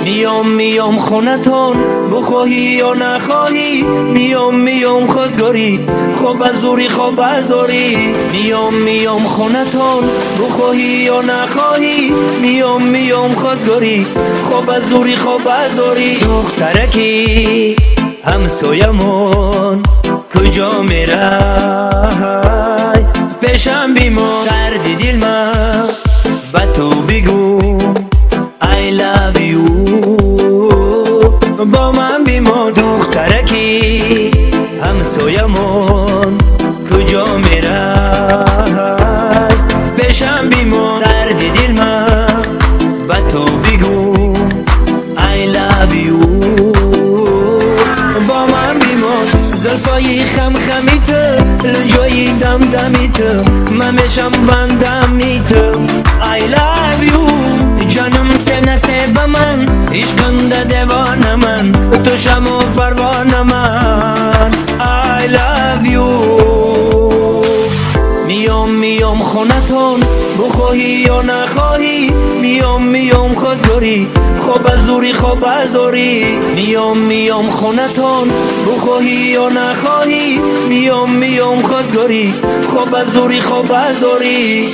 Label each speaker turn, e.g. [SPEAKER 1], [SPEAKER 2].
[SPEAKER 1] میام خونتون بخواهی یا نخواهی، میام خواستگاری خوب از زوری خوب از زوری. میام خونتون بخواهی یا نخواهی، میام خواستگاری خوب از زوری خوب از زوری. دخترکی همسایمون کجا میره پیشم بیمون، دردی دل من با تو بگو I love you با من بیمون. دخترکی همسایمون کجا میره پیشم بیمون، دردی دل من با تو بگو I love you با من بیمون. زلفای خمیت لنجای دمیت من میشم وندمیت I love you جانم سنسه من عشقنده دیوانه من تو شمو پروانه من I love you. میام خونتون بخواهی یا نخواهی، میام خواستگاری خوب از زوری خوب از زوری. میام خونتون بخواهی یا نخواهی، میام خواستگاری خوب از زوری خوب از زوری.